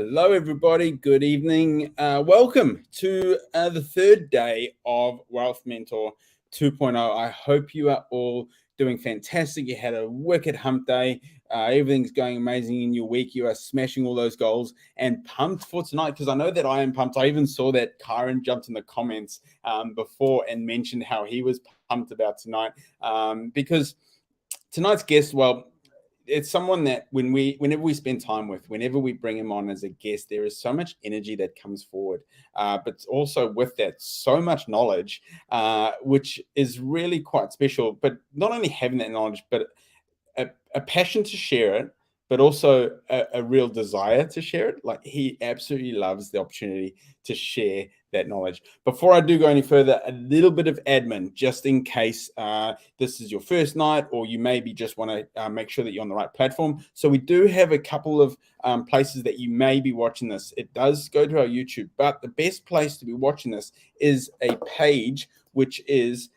Hello, everybody. Good evening. Welcome to the third day of Wealth Mentor 2.0. I hope you are all doing fantastic. You had a wicked hump day. Everything's going amazing in your week. You are smashing all those goals and pumped for tonight, because I know that I am pumped. I even saw that Kyron jumped in the comments before and mentioned how he was pumped about tonight, because tonight's guest, well, it's someone that whenever we spend time with, whenever we bring him on as a guest, there is so much energy that comes forward, but also with that, so much knowledge, which is really quite special. But not only having that knowledge, but a passion to share it, but also a real desire to share it. Like, he absolutely loves the opportunity to share that knowledge. Before I do go any further, a little bit of admin, just in case this is your first night, or you maybe just want to make sure that you're on the right platform. So we do have a couple of places that you may be watching this. It does go to our YouTube, but the best place to be watching this is a page which is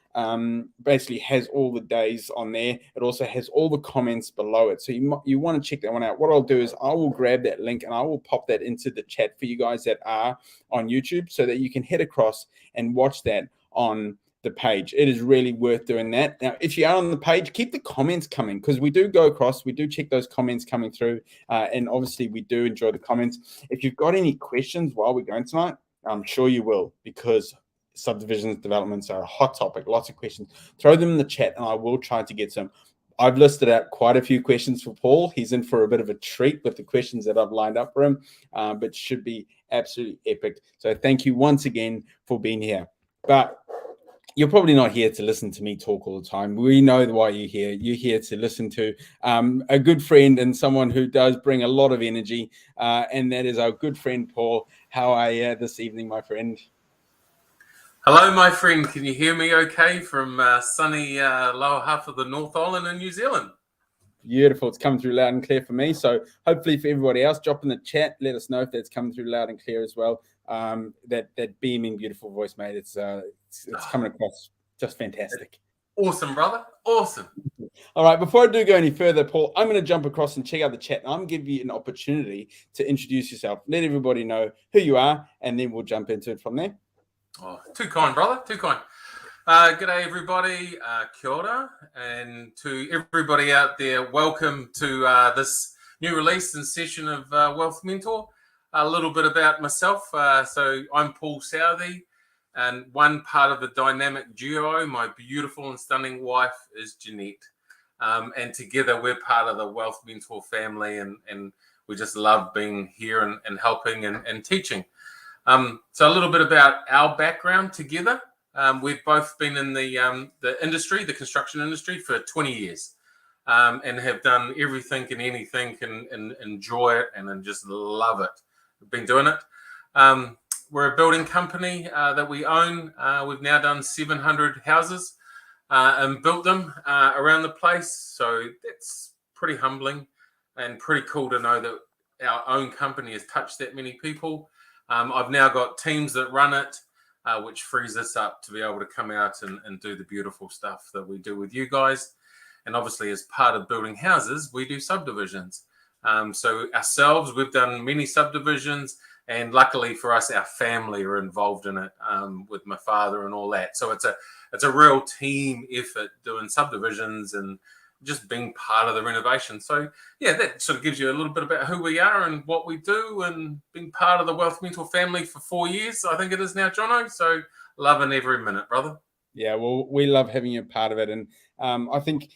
basically has all the days on there. It also has all the comments below it, so you want to check that one out. What I'll do is I will grab that link and I will pop that into the chat for you guys that are on YouTube, so that you can head across and watch that on the page. It is really worth doing that. Now, if you are on the page, keep the comments coming, because we do go across, we do check those comments coming through, and obviously we do enjoy the comments. If you've got any questions while we're going tonight, I'm sure you will, because subdivisions developments are a hot topic. Lots of questions. Throw them in the chat and I will try to get some. I've listed out quite a few questions for Paul. He's in for a bit of a treat with the questions that I've lined up for him, but should be absolutely epic. So thank you once again for being here. But you're probably not here to listen to me talk all the time. We know why you're here. You're here to listen to a good friend and someone who does bring a lot of energy, and that is our good friend Paul. How are you this evening, my friend? Hello, my friend. Can you hear me okay from sunny lower half of the North Island in New Zealand? Beautiful. It's coming through loud and clear for me. So hopefully for everybody else, drop in the chat. Let us know if that's coming through loud and clear as well. That beaming, beautiful voice, mate. It's coming across just fantastic. Awesome, brother. Awesome. All right. Before I do go any further, Paul, I'm going to jump across and check out the chat. And I'm going to give you an opportunity to introduce yourself. Let everybody know who you are, and then we'll jump into it from there. Oh, too kind, brother. Too kind. G'day, everybody. Kia ora. And to everybody out there, welcome to this new release and session of Wealth Mentor. A little bit about myself. So I'm Paul Southey, and one part of the dynamic duo, my beautiful and stunning wife, is Jeanette. And together we're part of the Wealth Mentor family, and we just love being here and helping and teaching. So a little bit about our background together. We've both been in the industry, the construction industry, for 20 years, and have done everything and anything and enjoy it and just love it. We've been doing it. We're a building company that we own. We've now done 700 houses and built them around the place. So that's pretty humbling and pretty cool to know that our own company has touched that many people. I've now got teams that run it, which frees us up to be able to come out and do the beautiful stuff that we do with you guys. And obviously, as part of building houses, we do subdivisions. So ourselves, we've done many subdivisions, and luckily for us, our family are involved in it, with my father and all that. So it's a real team effort doing subdivisions and just being part of the renovation. So yeah, that sort of gives you a little bit about who we are and what we do, and being part of the Wealth Mentor family for 4 years, I think it is now, Jono. So loving every minute, brother. Yeah, well, we love having you a part of it. And I think,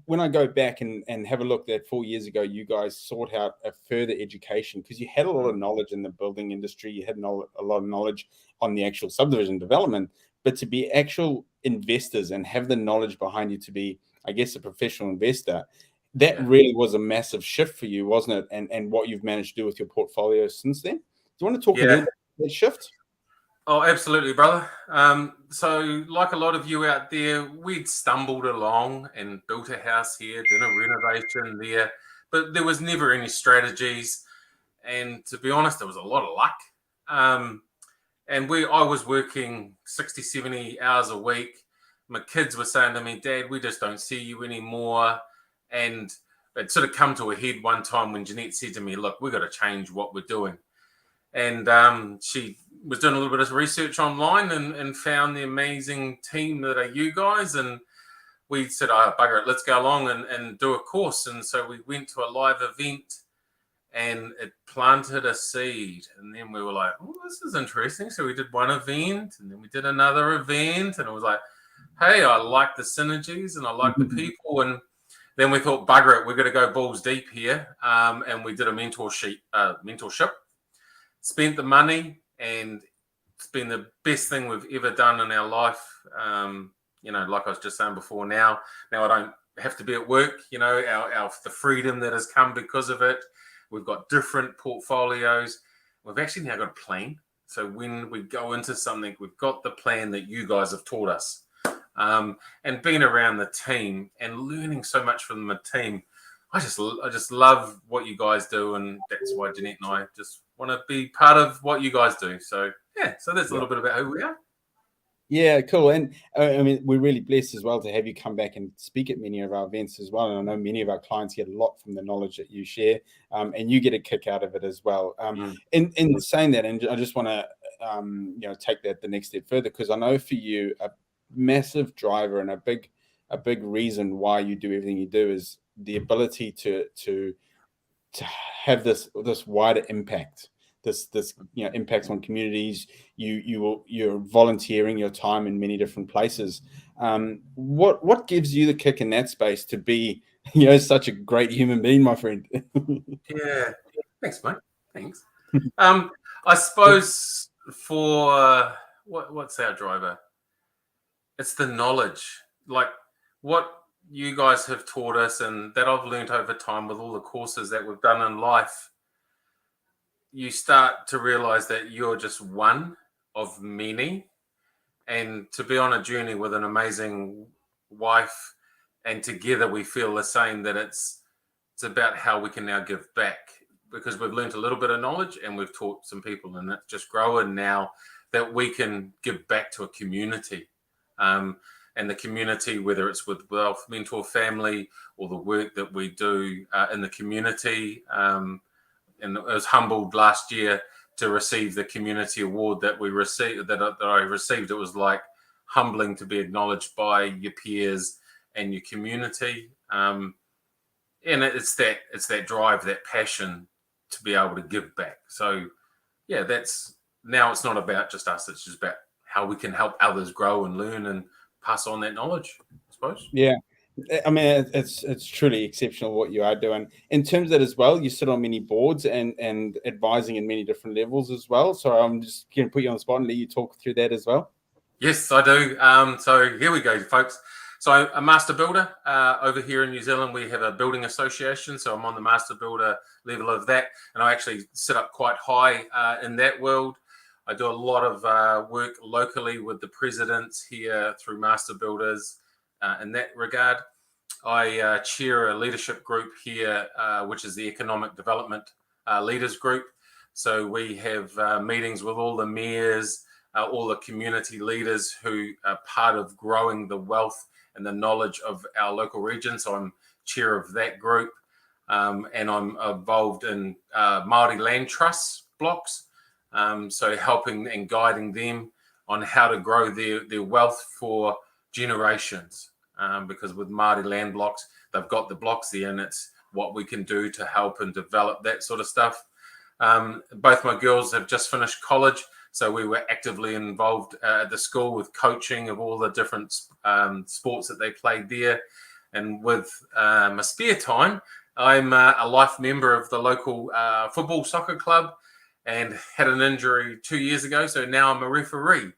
when I go back and have a look that 4 years ago, you guys sought out a further education, because you had a lot of knowledge in the building industry. You had a lot of knowledge on the actual subdivision development, but to be actual investors and have the knowledge behind you to be, I guess, a professional investor, that really was a massive shift for you, wasn't it? And what you've managed to do with your portfolio since then. Do you want to talk a little bit about that shift? Oh, absolutely, brother. So like a lot of you out there, we'd stumbled along and built a house here, did a renovation there, but there was never any strategies. And to be honest, there was a lot of luck. And I was working 60, 70 hours a week. My kids were saying to me, Dad, we just don't see you anymore. And it sort of come to a head one time when Jeanette said to me, "Look, we've got to change what we're doing." And she was doing a little bit of research online and found the amazing team that are you guys. And we said, "Oh, bugger it, let's go along and do a course." And so we went to a live event, and it planted a seed. And then we were like, "Oh, this is interesting." So we did one event, and then we did another event, and it was like, "Hey, I like the synergies and I like the people." And then we thought, "Bugger it, we're going to go balls deep here." And we did a mentorship, spent the money, and it's been the best thing we've ever done in our life. Like I was just saying before, now I don't have to be at work. The freedom that has come because of it. We've got different portfolios. We've actually now got a plan. So when we go into something, we've got the plan that you guys have taught us. And being around the team and learning so much from the team, I just love what you guys do, and that's why Jeanette and I just want to be part of what you guys do. So that's a little bit about who we are. Yeah, cool. And I mean, we're really blessed as well to have you come back and speak at many of our events as well. And I know many of our clients get a lot from the knowledge that you share, and you get a kick out of it as well. In saying that, and I just want to take that the next step further, because I know for you a massive driver and a big reason why you do everything you do is the ability to have this wider impact. This impacts on communities. You're volunteering your time in many different places. What gives you the kick in that space to be such a great human being, my friend? Yeah, thanks, mate. Thanks. I suppose for what's our driver? It's the knowledge, like what you guys have taught us, and that I've learned over time with all the courses that we've done in life. You start to realize that you're just one of many, and to be on a journey with an amazing wife, and together we feel the same, that it's about how we can now give back, because we've learned a little bit of knowledge and we've taught some people, and it's just growing now that we can give back to a community. And the community, whether it's with Wealth Mentor family or the work that we do in the community, and I was humbled last year to receive the community award that we received. That I received. It was like humbling to be acknowledged by your peers and your community. And it's that drive, that passion to be able to give back. So yeah, that's now it's not about just us. It's just about how we can help others grow and learn and pass on that knowledge, I suppose. Yeah. I mean, it's truly exceptional what you are doing. In terms of that as well, you sit on many boards and advising in many different levels as well. So I'm just going to put you on the spot and let you talk through that as well. Yes, I do. So here we go, folks. So a master builder over here in New Zealand, we have a building association. So I'm on the master builder level of that, and I actually sit up quite high in that world. I do a lot of work locally with the presidents here through master builders in that regard. I chair a leadership group here, which is the Economic Development Leaders Group. So we have meetings with all the mayors, all the community leaders who are part of growing the wealth and the knowledge of our local region. So I'm chair of that group, and I'm involved in Māori land trust blocks. So helping and guiding them on how to grow their wealth for generations. Because with Māori land blocks, they've got the blocks there, and it's what we can do to help and develop that sort of stuff. Both my girls have just finished college, so we were actively involved at the school with coaching of all the different sports that they played there. And with my spare time, I'm a life member of the local football soccer club, and had an injury 2 years ago, so now I'm a referee.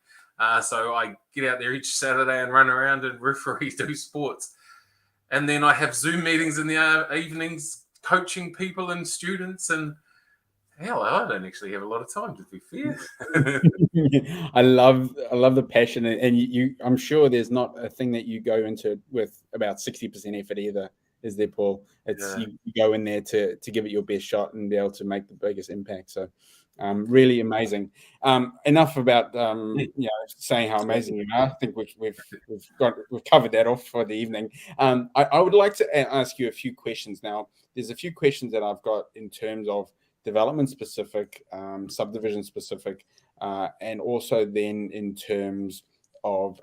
So I get out there each Saturday and run around and referee, do sports. And then I have Zoom meetings in the evenings, coaching people and students. And hell, I don't actually have a lot of time, to be fair. I love the passion, and you I'm sure there's not a thing that you go into with about 60% effort either. is there, Paul? It's you go in there to give it your best shot and be able to make the biggest impact. So really amazing. Enough about saying how amazing you are. I think we've covered that off for the evening. I would like to ask you a few questions now. There's a few questions that I've got in terms of development specific, subdivision specific, and also then in terms of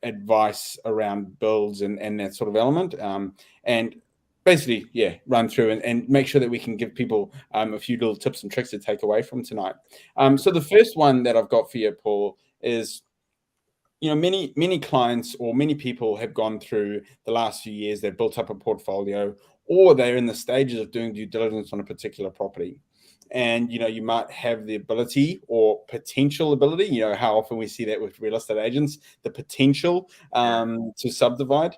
advice around builds and that sort of element, and basically run through and make sure that we can give people a few little tips and tricks to take away from tonight. So the first one that I've got for you, Paul, is many clients or many people have gone through the last few years. They've built up a portfolio, or they're in the stages of doing due diligence on a particular property. And you might have the ability or potential ability, how often we see that with real estate agents, the potential to subdivide.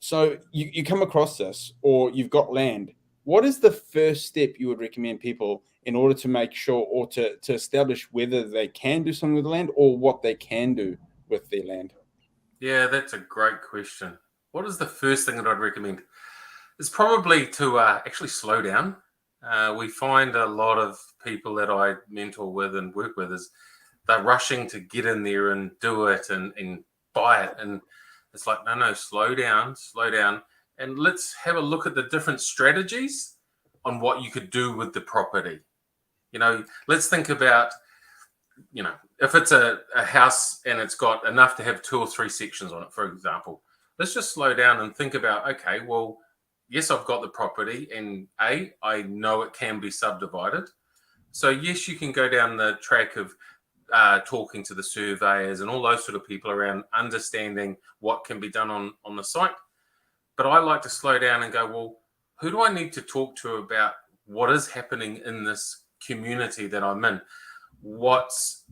So you come across this, or you've got land. What is the first step you would recommend people in order to make sure, or to establish whether they can do something with the land, or what they can do with their land? Yeah, that's a great question. What is the first thing that I'd recommend? It's probably to actually slow down. We find a lot of people that I mentor with and work with is they're rushing to get in there and do it and buy it. And it's like, no, slow down. And let's have a look at the different strategies on what you could do with the property. Let's think about, if it's a house and it's got enough to have 2 or 3 sections on it, for example, let's just slow down and think about, okay, well, yes, I've got the property, and I know it can be subdivided. So yes, you can go down the track of talking to the surveyors and all those sort of people around understanding what can be done on the site. But I like to slow down and go, well, who do I need to talk to about what is happening in this community that I'm in? What's,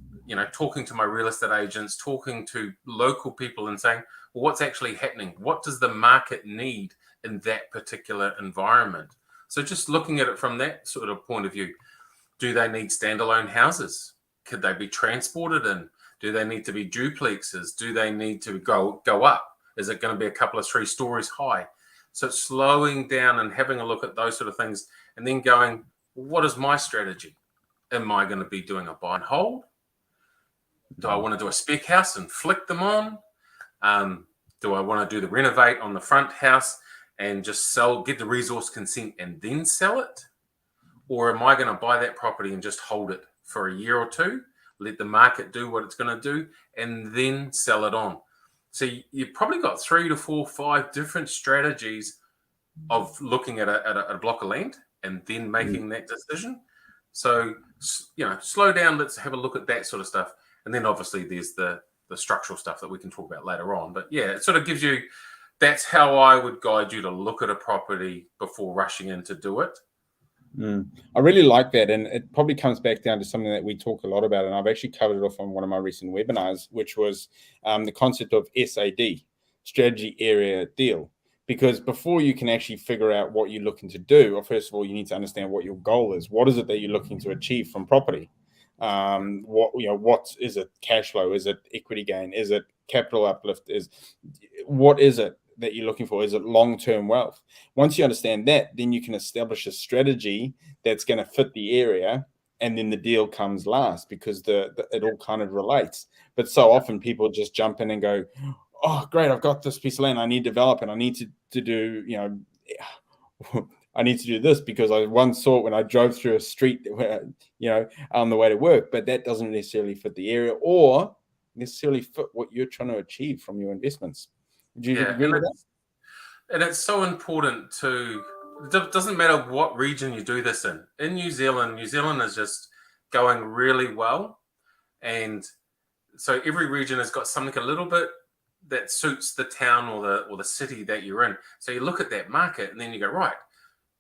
talking to my real estate agents, talking to local people and saying, well, what's actually happening? What does the market need in that particular environment? So just looking at it from that sort of point of view, do they need standalone houses? Could they be transported in? Do they need to be duplexes? Do they need to go up? Is it going to be a couple of 3 stories high? So slowing down and having a look at those sort of things, and then going, what is my strategy? Am I going to be doing a buy and hold? Do I want to do a spec house and flick them on? Do I want to do the renovate on the front house and just get the resource consent and then sell it? Or am I going to buy that property and just hold it for a year or 2, let the market do what it's going to do, and then sell it on? So you've probably got 3 to 4, 5 different strategies of looking at a block of land and then making that decision. So, slow down. Let's have a look at that sort of stuff. And then obviously there's the structural stuff that we can talk about later on. But yeah, it sort of gives you, that's how I would guide you to look at a property before rushing in to do it. I really like that. And it probably comes back down to something that we talk a lot about. And I've actually covered it off on one of my recent webinars, which was the concept of SAD, strategy, area, deal. Because before you can actually figure out what you're looking to do, well, first of all, you need to understand what your goal is. What is it that you're looking to achieve from property? What is it? Cash flow? Is it equity gain? Is it capital uplift? What is it that you're looking for? Is it long-term wealth? Once you understand that, then you can establish a strategy that's going to fit the area, and then the deal comes last, because it all kind of relates. But so often people just jump in and go, oh, great, I've got this piece of land, I need to develop it, I need to do, I need to do this because I once saw it when I drove through a street, on the way to work, but that doesn't necessarily fit the area or necessarily fit what you're trying to achieve from your investments. Do you agree with that? And it's so important it doesn't matter what region you do this in. In New Zealand is just going really well. And so every region has got something a little bit that suits the town or the city that you're in. So you look at that market and then you go, right,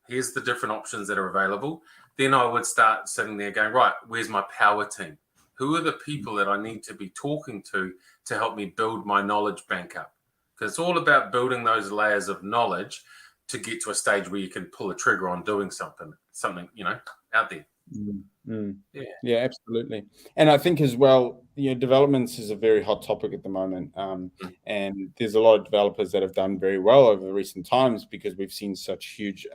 here's the different options that are available. Then I would start sitting there going, right, where's my power team? Who are the people that I need to be talking to help me build my knowledge bank up? Because it's all about building those layers of knowledge to get to a stage where you can pull a trigger on doing something, out there. Yeah, absolutely. And I think as well, developments is a very hot topic at the moment, Mm. and there's a lot of developers that have done very well over the recent times because we've seen such huge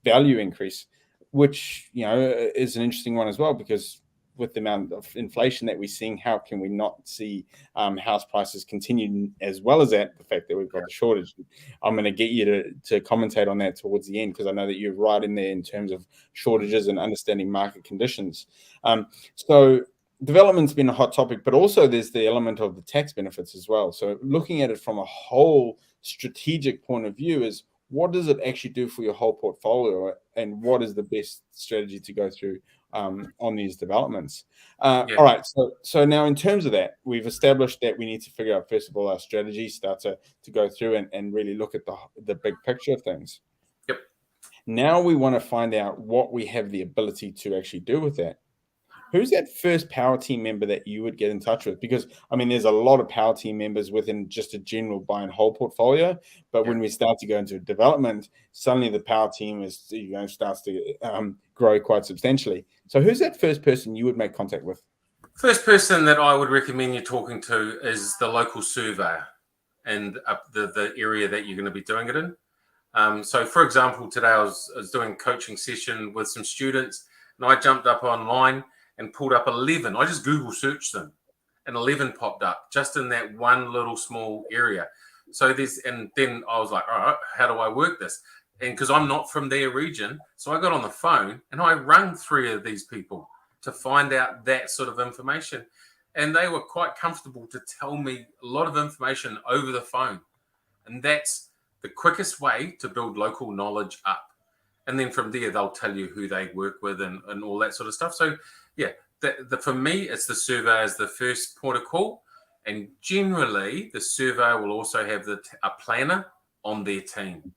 value increase, which is an interesting one as well, because with the amount of inflation that we're seeing, how can we not see house prices continue, as well as that, the fact that we've got the shortage? I'm going to get you to commentate on that towards the end, because I know that you're right in there in terms of shortages and understanding market conditions. So development's been a hot topic, but also there's the element of the tax benefits as well. So looking at it from a whole strategic point of view is, what does it actually do for your whole portfolio, and what is the best strategy to go through on these developments? All right, so now in terms of that, we've established that we need to figure out, first of all, our strategy, start to go through and really look at the big picture of things. Yep. Now we want to find out what we have the ability to actually do with that. Who's that first power team member that you would get in touch with? Because I mean, there's a lot of power team members within just a general buy and hold portfolio, but when we start to go into development, suddenly the power team starts to grow quite substantially. So who's that first person you would make contact with? First person that I would recommend you talking to is the local surveyor and the area that you're going to be doing it in. So, for example, today I was doing a coaching session with some students, and I jumped up online and pulled up 11. I just Google searched them, and 11 popped up just in that one little small area. So and then I was like, all right, how do I work this? And because I'm not from their region, so I got on the phone and I rang 3 of these people to find out that sort of information. And they were quite comfortable to tell me a lot of information over the phone. And that's the quickest way to build local knowledge up. And then from there, they'll tell you who they work with and all that sort of stuff. So, yeah, for me, it's the surveyor as the first point of call. And generally, the surveyor will also have a planner on their team.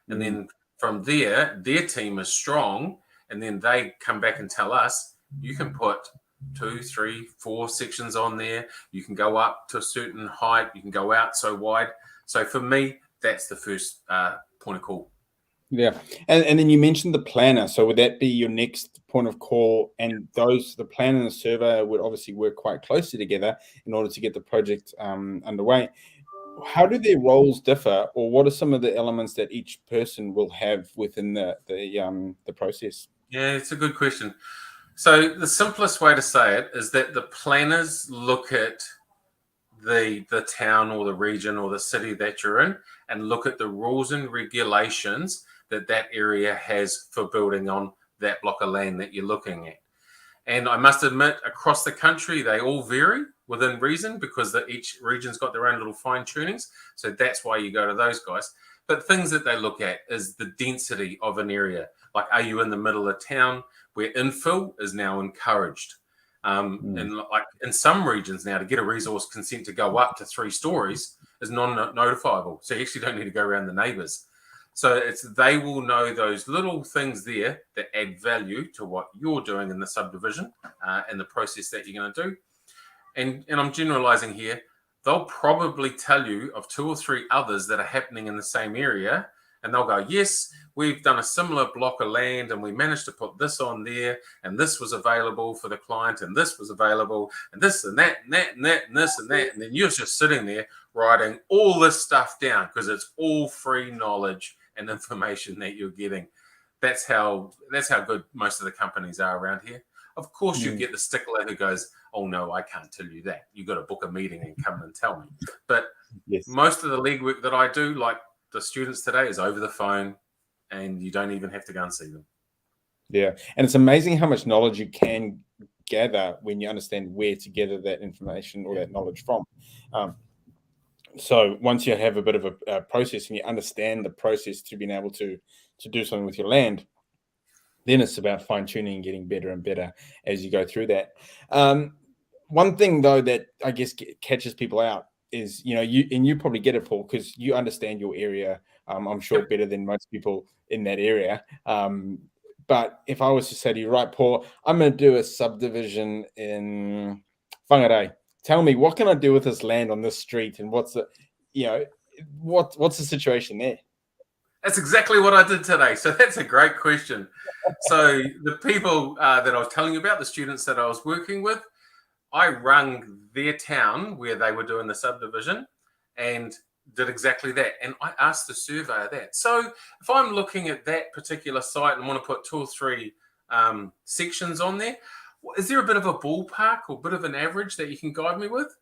And then from there, their team is strong. And then they come back and tell us, you can put 2, 3, 4 sections on there. You can go up to a certain height. You can go out so wide. So for me, that's the first point of call. Yeah, and then you mentioned the planner. So would that be your next point of call? And the planner and the surveyor would obviously work quite closely together in order to get the project underway. How do their roles differ, or what are some of the elements that each person will have within the process? Yeah, it's a good question. So the simplest way to say it is that the planners look at the town or the region or the city that you're in and look at the rules and regulations that area has for building on that block of land that you're looking at. And I must admit, across the country, they all vary within reason, because each region's got their own little fine tunings. So that's why you go to those guys. But things that they look at is the density of an area. Like, are you in the middle of town where infill is now encouraged? And like in some regions now, to get a resource consent to go up to 3 stories is non-notifiable. So you actually don't need to go around the neighbours. So they will know those little things there that add value to what you're doing in the subdivision and the process that you're going to do. And I'm generalizing here. They'll probably tell you of 2 or 3 others that are happening in the same area. And they'll go, yes, we've done a similar block of land and we managed to put this on there, and this was available for the client, and this was available, and this and that and that and that and this and that. And then you're just sitting there writing all this stuff down because it's all free knowledge and information that you're getting. That's how good most of the companies are around here. Of course, you get the stickler who goes, oh, no, I can't tell you that. You've got to book a meeting and come and tell me. But most of the legwork that I do, like the students today, is over the phone, and you don't even have to go and see them. Yeah, and it's amazing how much knowledge you can gather when you understand where to gather that information or that knowledge from. So once you have a bit of a process and you understand the process to being able to do something with your land, then it's about fine tuning and getting better and better as you go through that. One thing though that I guess catches people out is, you probably get it, Paul, because you understand your area, I'm sure, better than most people in that area. But if I was to say to you, right, Paul, I'm going to do a subdivision in Whangarei. Tell me, what can I do with this land on this street, and what's the situation there? That's exactly what I did today. So that's a great question. So the people that I was telling you about, the students that I was working with, I rung their town where they were doing the subdivision and did exactly that. And I asked the surveyor that. So if I'm looking at that particular site and want to put 2 or 3 sections on there, is there a bit of a ballpark or a bit of an average that you can guide me with?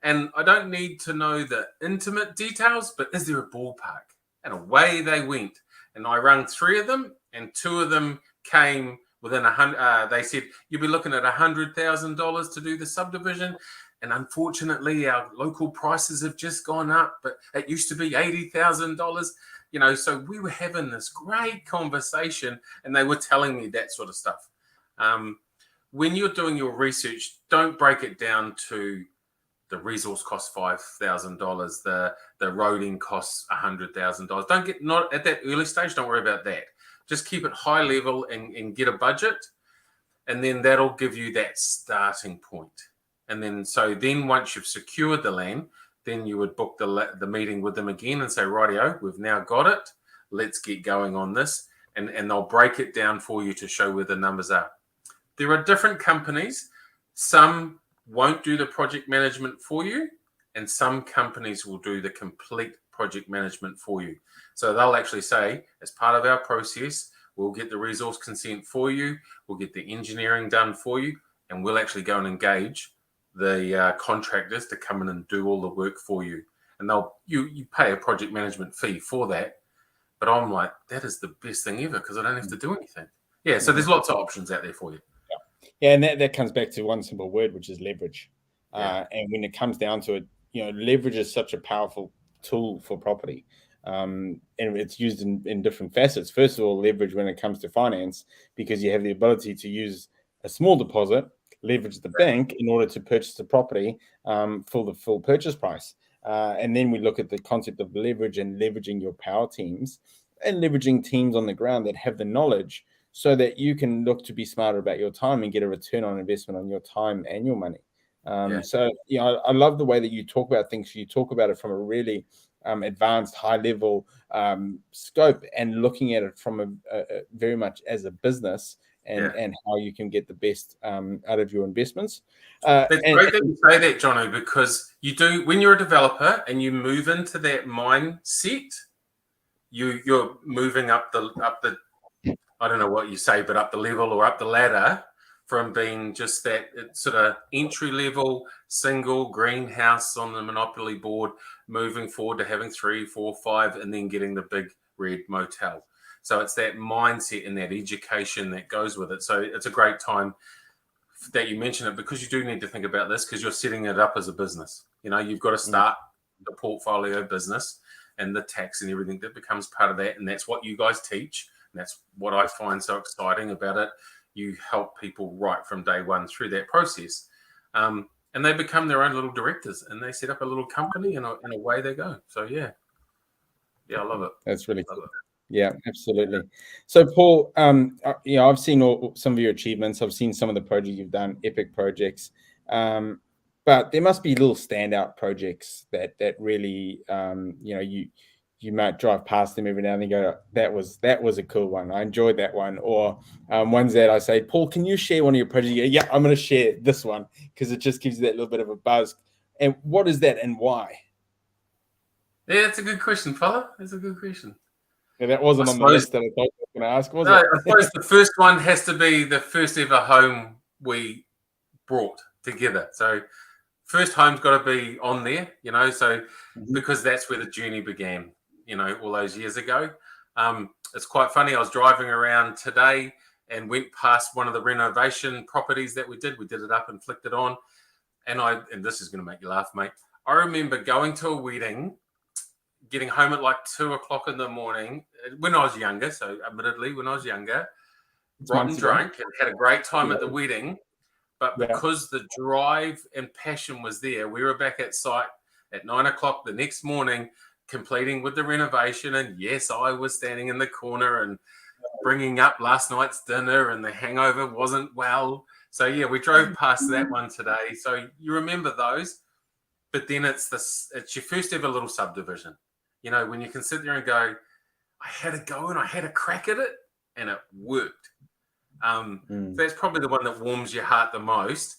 And I don't need to know the intimate details, but is there a ballpark? And away they went. And I rang 3 of them, and 2 of them came within 100. They said, you'll be looking at $100,000 to do the subdivision. And unfortunately, our local prices have just gone up, but it used to be $80,000. So we were having this great conversation, and they were telling me that sort of stuff. When you're doing your research, don't break it down to the resource costs $5,000, the roading costs $100,000. Don't get, not at that early stage, don't worry about that. Just keep it high level and get a budget, and then that'll give you that starting point. And then once you've secured the land, then you would book the meeting with them again and say, rightio, we've now got it. Let's get going on this. And they'll break it down for you to show where the numbers are. There are different companies. Some won't do the project management for you, and some companies will do the complete project management for you. So they'll actually say, as part of our process, we'll get the resource consent for you, we'll get the engineering done for you, and we'll actually go and engage the contractors to come in and do all the work for you. And you pay a project management fee for that. But I'm like, that is the best thing ever because I don't have to do anything. Yeah, so there's lots of options out there for you. Yeah, and that comes back to one simple word, which is leverage. And when it comes down to it, leverage is such a powerful tool for property. And it's used in different facets. First of all, leverage when it comes to finance, because you have the ability to use a small deposit, leverage the bank in order to purchase the property for the full purchase price. And then we look at the concept of leverage and leveraging your power teams and leveraging teams on the ground that have the knowledge so that you can look to be smarter about your time and get a return on investment on your time and your money. So, I love the way that you talk about things. You talk about it from a really advanced, high-level scope and looking at it from a very much as a business and how you can get the best out of your investments. It's great that you say that, Jono, because you do, when you're a developer and you move into that mindset, you're moving up the I don't know what you say, but up the level or up the ladder from being just that sort of entry-level single greenhouse on the Monopoly board, moving forward to having 3, 4, 5, and then getting the big red motel. So it's that mindset and that education that goes with it. So it's a great time that you mention it because you do need to think about this because you're setting it up as a business. You've got to start the portfolio business and the tax and everything that becomes part of that. And that's what you guys teach. And that's what I find so exciting about it. You help people right from day one through that process. And they become their own little directors and they set up a little company and away they go. So, yeah, I love it. That's really cool. Yeah, absolutely. So, Paul, I've seen some of your achievements. I've seen some of the projects you've done, epic projects. But there must be little standout projects that really, you might drive past them every now and then and go, that was a cool one. I enjoyed that one. Or ones that I say, Paul, can you share one of your projects? Yeah, I'm going to share this one because it just gives you that little bit of a buzz. And what is that and why? Yeah, it's a good question, fella. It's a good question. Yeah, that wasn't on the list that I thought I was going to ask, was it? I suppose the first one has to be the first ever home we brought together. So first home's got to be on there, because that's where the journey began, all those years ago. It's quite funny. I was driving around today and went past one of the renovation properties that we did. We did it up and flicked it on. And this is going to make you laugh, mate. I remember going to a wedding, getting home at like 2:00 in the morning when I was younger. So admittedly, when I was younger, rotten drunk and had a great time at the wedding. But because the drive and passion was there, we were back at site at 9:00 the next morning, completing with the renovation. And yes, I was standing in the corner and bringing up last night's dinner, and the hangover wasn't well. So yeah, we drove past that one today. So you remember those, but then it's your first ever little subdivision. When you can sit there and go, I had a go and I had a crack at it, and it worked. So that's probably the one that warms your heart the most.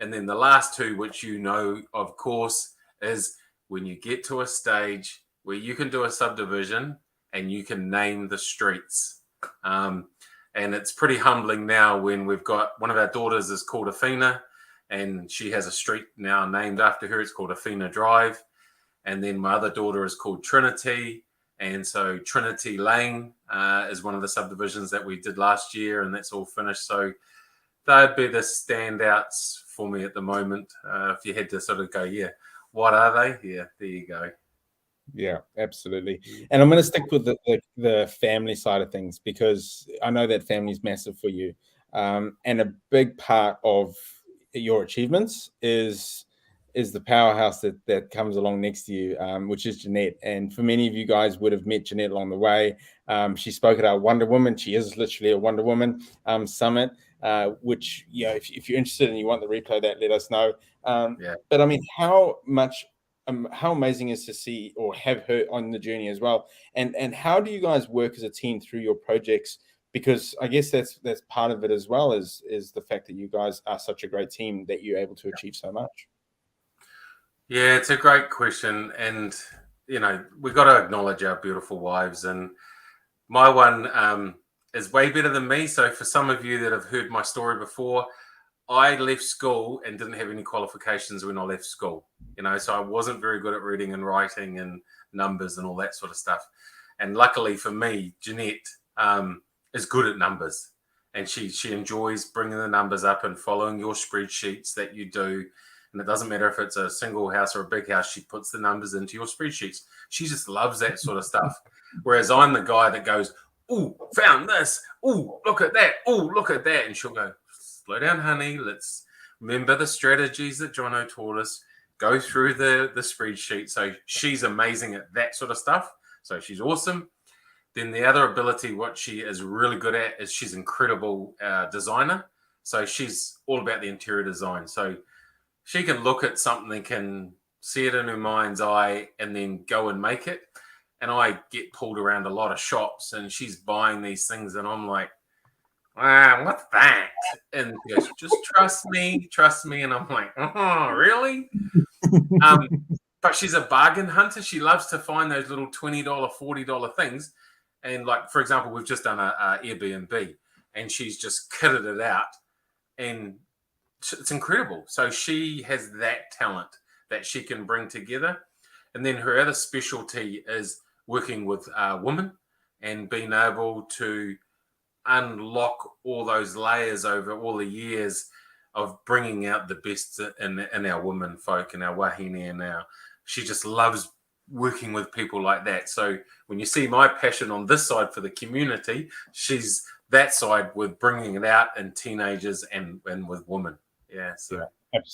And then the last two, which you know, of course, is when you get to a stage where you can do a subdivision and you can name the streets. And it's pretty humbling now when we've got one of our daughters is called Athena, and she has a street now named after her. It's called Athena Drive. And then my other daughter is called Trinity. And so Trinity Lane is one of the subdivisions that we did last year, and that's all finished. So they'd be the standouts for me at the moment. If you had to sort of go, yeah, what are they? Yeah, there you go. Yeah, absolutely. And I'm going to stick with the family side of things, because I know that family is massive for you. And a big part of your achievements is the powerhouse that comes along next to you, which is Jeanette. And for many of you guys would have met Jeanette along the way. She spoke at our Wonder Woman. She is literally a Wonder Woman summit, which, if you're interested and you want the replay of that, let us know. Yeah. But I mean, how amazing is to see or have her on the journey as well, and how do you guys work as a team through your projects? Because I guess that's part of it as well, is the fact that you guys are such a great team that you're able to achieve so much. Yeah, it's a great question. And, we've got to acknowledge our beautiful wives. And my one is way better than me. So for some of you that have heard my story before, I left school and didn't have any qualifications when I left school. So I wasn't very good at reading and writing and numbers and all that sort of stuff. And luckily for me, Jeanette is good at numbers. And she enjoys bringing the numbers up and following your spreadsheets that you do. And it doesn't matter if it's a single house or a big house, she puts the numbers into your spreadsheets. She just loves that sort of stuff. Whereas I'm the guy that goes, "Oh, found this. Oh, look at that. Oh, look at that." And she'll go, "Slow down, honey. Let's remember the strategies that Jono taught us. Go through the spreadsheet." So she's amazing at that sort of stuff. So she's awesome. Then the other ability, what she is really good at, is she's incredible designer. So she's all about the interior design. So she can look at something and see it in her mind's eye and then go and make it. And I get pulled around a lot of shops and she's buying these things and I'm like, what's that? And she goes, "Just trust me. And I'm like, oh, really? But she's a bargain hunter. She loves to find those little $20, $40 things. And like, for example, we've just done a Airbnb and she's just kitted it out. And it's incredible. So she has that talent that she can bring together. And then her other specialty is working with women and being able to unlock all those layers over all the years of bringing out the best in our women folk and our wahine and she just loves working with people like that. So when you see my passion on this side for the community, she's that side with bringing it out in teenagers and with women. Yeah, so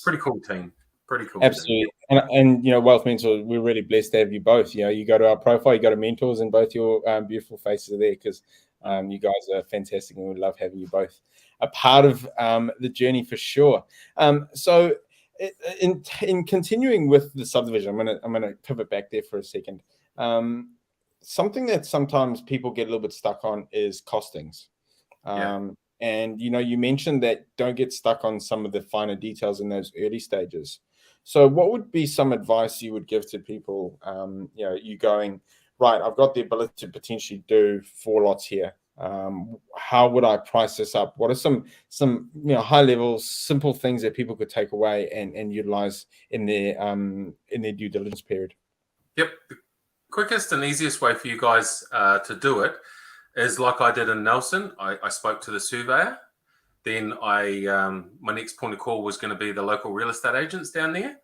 pretty cool team. Pretty cool. Absolutely. And Wealth Mentor, we're really blessed to have you both. You go to our profile, you go to mentors, and both your beautiful faces are there because you guys are fantastic and we love having you both a part of the journey for sure. So in continuing with the subdivision, I'm gonna pivot back there for a second. Something that sometimes people get a little bit stuck on is costings. And you mentioned that don't get stuck on some of the finer details in those early stages. So what would be some advice you would give to people? You going, right, I've got the ability to potentially do 4 lots here. How would I price this up? What are some high level, simple things that people could take away and utilize in their due diligence period? Yep. The quickest and easiest way for you guys to do it is like I did in Nelson. I spoke to the surveyor. Then my next point of call was going to be the local real estate agents down there,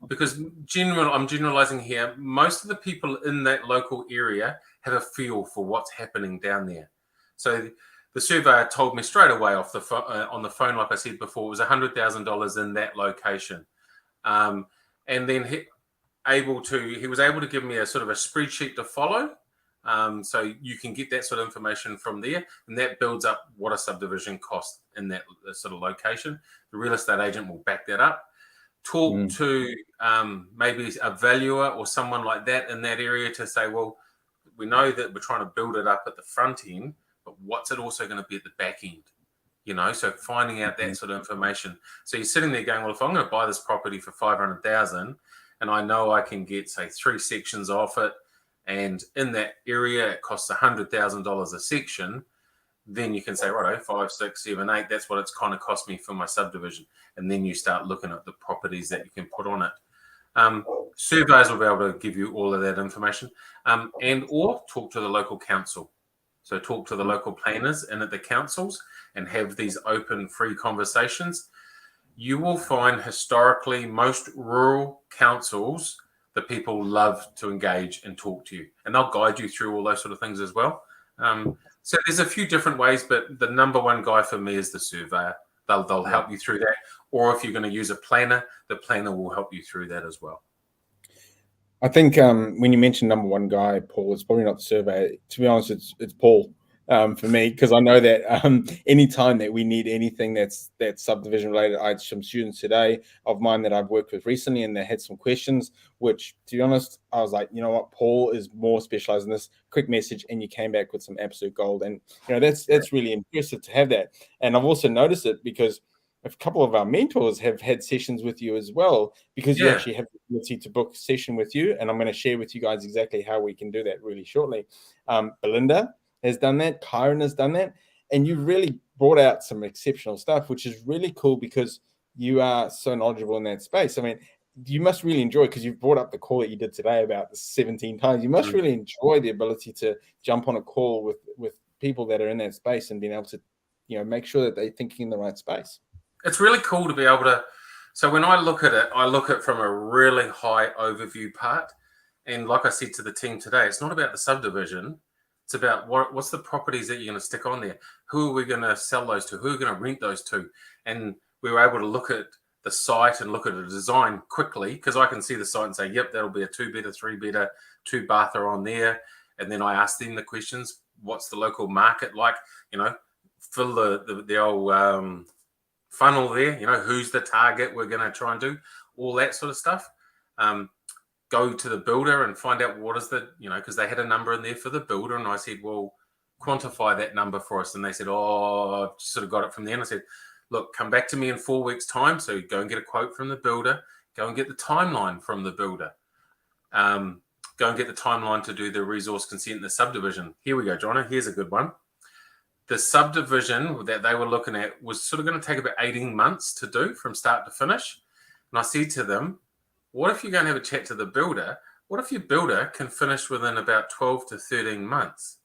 because I'm generalizing here. Most of the people in that local area have a feel for what's happening down there. So the surveyor told me straight away off on the phone, like I said before, it was $100,000 in that location, and then he was able to give me a sort of a spreadsheet to follow. So you can get that sort of information from there, and that builds up what a subdivision costs in that sort of location. The real estate agent will back that up. Talk to maybe a valuer or someone like that in that area to say, well, we know that we're trying to build it up at the front end, but what's it also going to be at the back end? So finding out that sort of information. So you're sitting there going, well, if I'm going to buy this property for 500,000 and I know I can get, say, 3 sections off it, and in that area it costs $100,000 a section, then you can say, right, 5, 6, 7, 8, that's what it's kind of cost me for my subdivision. And then you start looking at the properties that you can put on it. Surveys will be able to give you all of that information, and or talk to the local council. So talk to the local planners and at the councils and have these open, free conversations. You will find historically most rural councils, the people love to engage and talk to you, and they'll guide you through all those sort of things as well. So there's a few different ways, but the number one guy for me is the surveyor. They'll help you through that. Or if you're going to use a planner, the planner will help you through that as well. I think when you mention number one guy, Paul, it's probably not the surveyor. To be honest, it's Paul for me, because I know that anytime that we need anything that's subdivision related, I had some students today of mine that I've worked with recently, and they had some questions, which, to be honest, I was like, you know what, Paul is more specialized in this. Quick message, and you came back with some absolute gold. And that's really impressive to have that. And I've also noticed it because a couple of our mentors have had sessions with you as well, because you actually have the ability to book a session with you. And I'm going to share with you guys exactly how we can do that really shortly. Belinda has done that. Kyron has done that. And you really brought out some exceptional stuff, which is really cool because you are so knowledgeable in that space. I mean, you must really enjoy, because you've brought up the call that you did today about the 17 times. You must really enjoy the ability to jump on a call with people that are in that space and being able to, make sure that they're thinking in the right space. It's really cool to be able to. So when I look at it, I look at it from a really high overview part. And like I said to the team today, it's not about the subdivision. It's about what's the properties that you're going to stick on there. Who are we going to sell those to? Who are we going to rent those to? And we were able to look at the site and look at the design quickly, because I can see the site and say, yep, that'll be a 2-bedder, 3-bedder, 2-bather on there. And then I ask them the questions. What's the local market like? Fill the old funnel there, who's the target we're going to try and do, all that sort of stuff. Go to the builder and find out what is the, because they had a number in there for the builder. And I said, well, quantify that number for us. And they said, oh, I've sort of got it from there. And I said, look, come back to me in 4 weeks' time. So go and get a quote from the builder. Go and get the timeline from the builder. Go and get the timeline to do the resource consent and the subdivision. Here we go, Jono. Here's a good one. The subdivision that they were looking at was sort of going to take about 18 months to do from start to finish. And I said to them, what if you're going to have a chat to the builder? What if your builder can finish within about 12 to 13 months?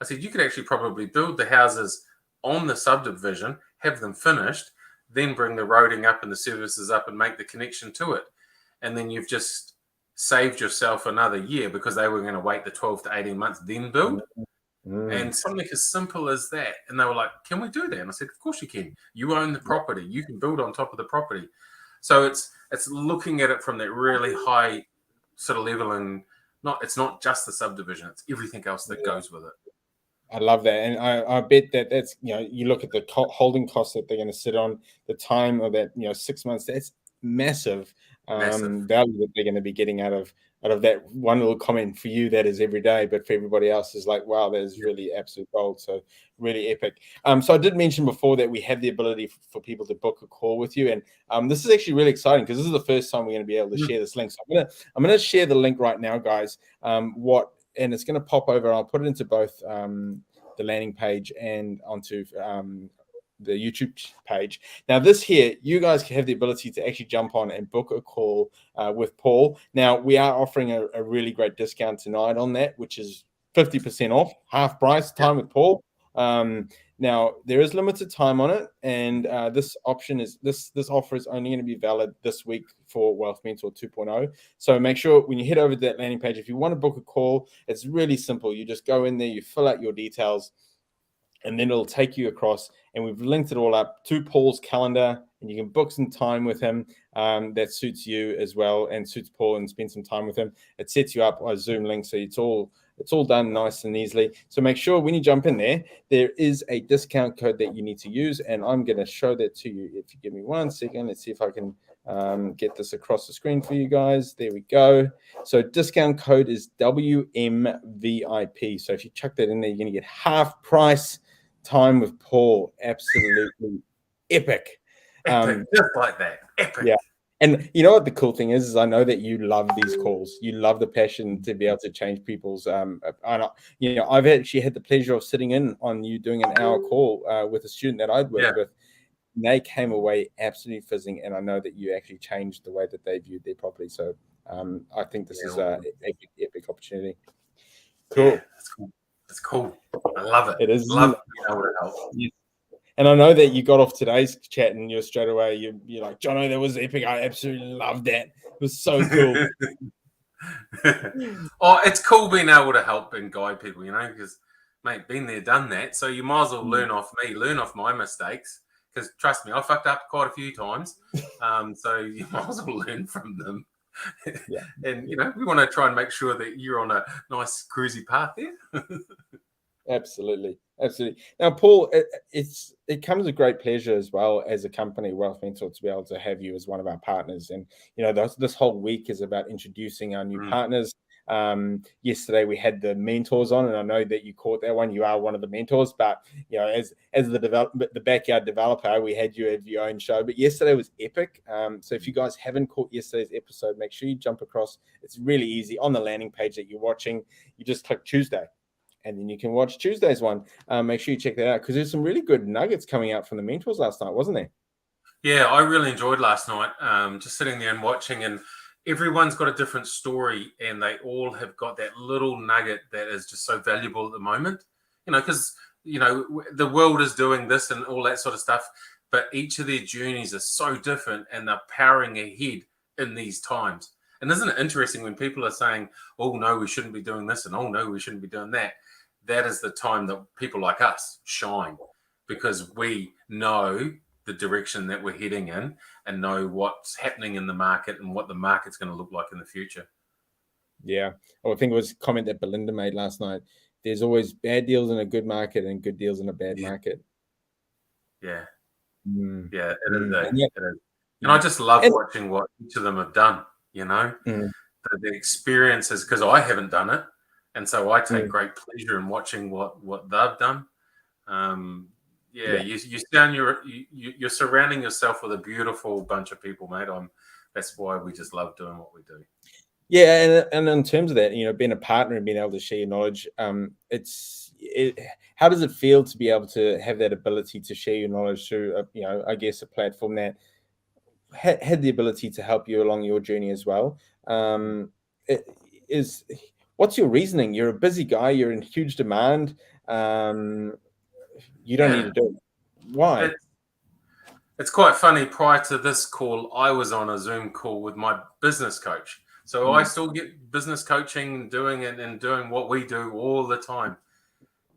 I said, you could actually probably build the houses on the subdivision, have them finished, then bring the roading up and the services up and make the connection to it. And then you've just saved yourself another year, because they were going to wait the 12 to 18 months, then build. And something as simple as that. And they were like, can we do that? And I said, of course you can. You own the property. You can build on top of the property. So it's looking at it from that really high sort of level, and it's not just the subdivision. It's everything else that goes with it. I love that. And I bet that's, you look at the holding costs that they're going to sit on, the time of that, 6 months, that's massive value that they're going to be getting out of that one little comment for you that is every day, but for everybody else is like, wow, that is really absolute gold. So really epic. So I did mention before that we have the ability for people to book a call with you, and this is actually really exciting, because this is the first time we're going to be able to share this link. So I'm going to share the link right now, guys. And it's going to pop over. I'll put it into both the landing page and onto the YouTube page. Now, this here, you guys have the ability to actually jump on and book a call with Paul. Now, we are offering a really great discount tonight on that, which is 50% off, half price time with Paul. Now, there is limited time on it, and this option is this offer is only going to be valid this week for Wealth Mentor 2.0. So make sure when you head over to that landing page, if you want to book a call, it's really simple. You just go in there, you fill out your details, and then it'll take you across, and we've linked it all up to Paul's calendar, and you can book some time with him that suits you as well and suits Paul, and spend some time with him. It sets you up a Zoom link, so it's all done nice and easily. So make sure when you jump in there is a discount code that you need to use, and I'm going to show that to you. If you give me 1 second, let's see if I can get this across the screen for you guys. There we go. So discount code is WMVIP. So if you chuck that in there, you're going to get half price time with Paul, absolutely epic. Just like that, epic. Yeah. And you know what the cool thing is I know that you love these calls. You love the passion to be able to change people's. I've actually had the pleasure of sitting in on you doing an hour call with a student that I'd worked with. And they came away absolutely fizzing, and I know that you actually changed the way that they viewed their property. So I think this is an epic opportunity. Cool. Yeah, that's cool. It's cool. I love it. It is. Love being able to help. Yeah. And I know that you got off today's chat and you're straight away, you're like, Jono, that was epic. I absolutely loved that. It was so cool. Oh, it's cool being able to help and guide people, because, mate, been there, done that. So you might as well learn off me, learn off my mistakes. Because trust me, I fucked up quite a few times. So you might as well learn from them. Yeah. And, we want to try and make sure that you're on a nice cruisy path there. Absolutely. Now, Paul, it comes with great pleasure as well as a company, Wealth Mentor, to be able to have you as one of our partners. And this whole week is about introducing our new partners. Yesterday we had the mentors on, and I know that you caught that one. You are one of the mentors, but as the backyard developer, we had you have your own show. But yesterday was epic. So if you guys haven't caught yesterday's episode, make sure you jump across. It's really easy on the landing page that you're watching. You just click Tuesday, and then you can watch Tuesday's one. Make sure you check that out because there's some really good nuggets coming out from the mentors last night, wasn't there? Yeah, I really enjoyed last night. Just sitting there and watching, and everyone's got a different story, and they all have got that little nugget that is just so valuable at the moment. Because the world is doing this and all that sort of stuff, but each of their journeys are so different, and they're powering ahead in these times. And isn't it interesting when people are saying, "Oh no, we shouldn't be doing this," and "Oh no, we shouldn't be doing that"? That is the time that people like us shine, because we know the direction that we're heading in and know what's happening in the market and what the market's going to look like in the future. Yeah. I think it was a comment that Belinda made last night. There's always bad deals in a good market and good deals in a bad market. Yeah. Mm. Yeah, it is. Yeah. It is. And I just love watching what each of them have done, the experiences, because I haven't done it. And so I take great pleasure in watching what they've done. You're surrounding yourself with a beautiful bunch of people, mate. That's why we just love doing what we do. Yeah, and in terms of that, being a partner and being able to share your knowledge, how does it feel to be able to have that ability to share your knowledge through, I guess, a platform that had the ability to help you along your journey as well? What's your reasoning? You're a busy guy. You're in huge demand. You don't need to do it. Why? It's quite funny. Prior to this call, I was on a Zoom call with my business coach. So I still get business coaching, doing it and doing what we do all the time.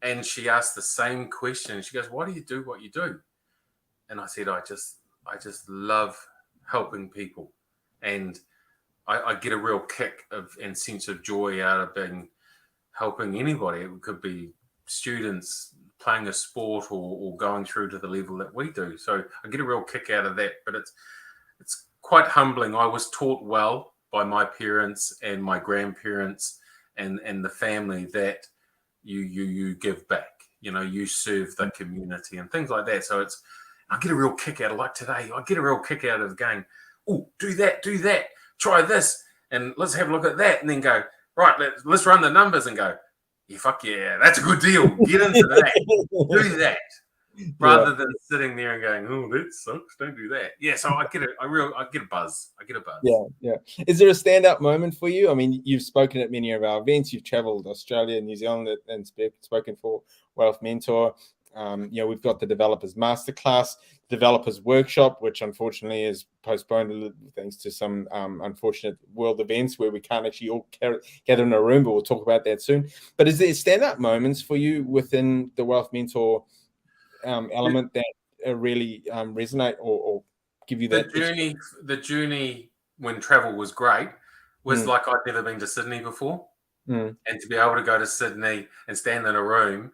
And she asked the same question. She goes, "Why do you do what you do?" And I said, I just love helping people. And I get a real kick and sense of joy out of helping anybody. It could be students playing a sport or going through to the level that we do. So I get a real kick out of that. But it's quite humbling. I was taught well by my parents and my grandparents and the family that you give back. You serve the community and things like that. So I get a real kick out of, like today, I get a real kick out of going, "Oh, do that, try this, and let's have a look at that," and then go, "Right, let's run the numbers," and go, "Yeah, fuck yeah, that's a good deal. Get into that, do that," rather than sitting there and going, "Oh, that sucks, don't do that." Yeah, so I get a buzz. Yeah. Is there a standout moment for you? I mean, you've spoken at many of our events. You've traveled Australia, New Zealand, and spoken for Wealth Mentor. We've got the Developers Masterclass, Developers Workshop, which unfortunately is postponed thanks to some unfortunate world events where we can't actually all gather in a room, but we'll talk about that soon. But is there standout moments for you within the Wealth Mentor element that really resonate or give you that the journey when travel was great was like I'd never been to Sydney before, and to be able to go to Sydney and stand in a room,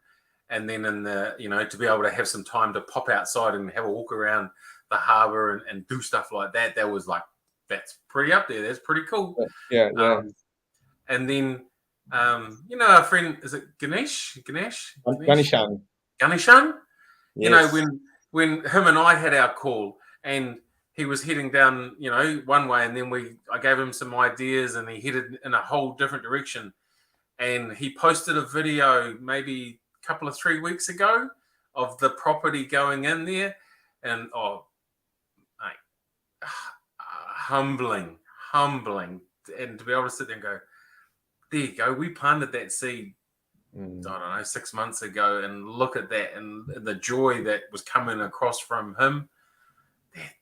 and then to be able to have some time to pop outside and have a walk around the harbour and do stuff like that, that was like, that's pretty up there. That's pretty cool. Yeah. And then our friend, is it Ganeshan? You know, Yes. when him and I had our call, and he was heading down, you know, one way, and then I gave him some ideas, and he headed in a whole different direction. And he posted a video maybe a couple of 3 weeks ago of the property going in there, and mate, humbling, and to be able to sit there and go, there you go, we planted that seed, I don't know, 6 months ago, and look at that, and the joy that was coming across from him.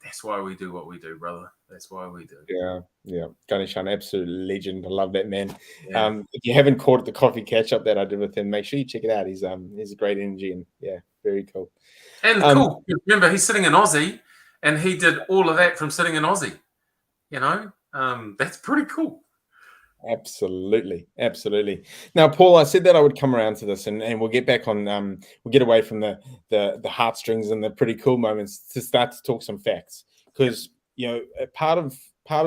That's why we do what we do, brother. That's why we do. Yeah. Ganesh, an absolute legend. I love that man. Yeah. If you haven't caught the coffee catch up that I did with him, make sure you check it out. He's a great energy, and yeah, very cool. And cool. Remember, he's sitting in Aussie, and he did all of that from sitting in Aussie. You know, that's pretty cool. Absolutely. Now, Paul, I said that I would come around to this, and we'll get back on. We'll get away from the heartstrings and the pretty cool moments to start to talk some facts, because you know part of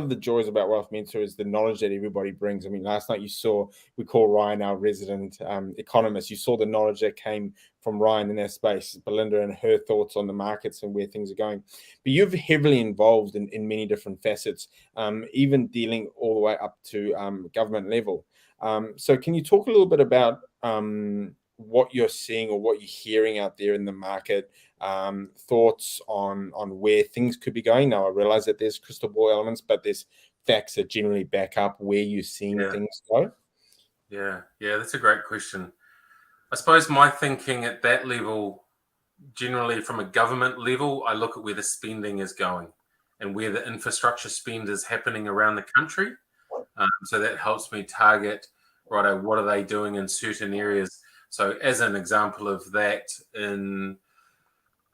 the joys about Wealth Mentor is the knowledge that everybody brings. I mean, last night we call Ryan our resident economist. You saw the knowledge that came from Ryan in that space, Belinda and her thoughts on the markets and where things are going. But you're heavily involved in many different facets, even dealing all the way up to government level. So can you talk a little bit about what you're seeing or what you're hearing out there in the market, thoughts on where things could be going? Now, I realize that there's crystal ball elements, but there's facts that generally back up where you're seeing things go. Yeah, that's a great question. I suppose my thinking at that level, generally from a government level, I look at where the spending is going and where the infrastructure spend is happening around the country. So that helps me target, righto, what are they doing in certain areas? So as an example of that, in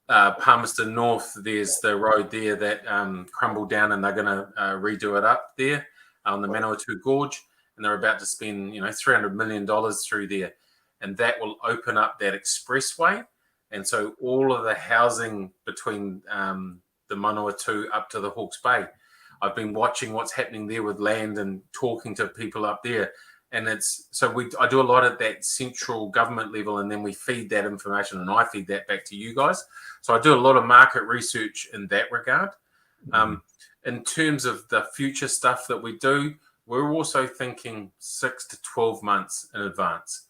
Palmerston North, there's the road there that crumbled down, and they're going to redo it up there on the Manawatu Gorge, and they're about to spend $300 million through there, and that will open up that expressway. And so all of the housing between the Manawatu up to the Hawke's Bay, I've been watching what's happening there with land and talking to people up there. And I do a lot at that central government level, and then we feed that information, and I feed that back to you guys. So I do a lot of market research in that regard. In terms of the future stuff that we do, we're also thinking 6 to 12 months in advance,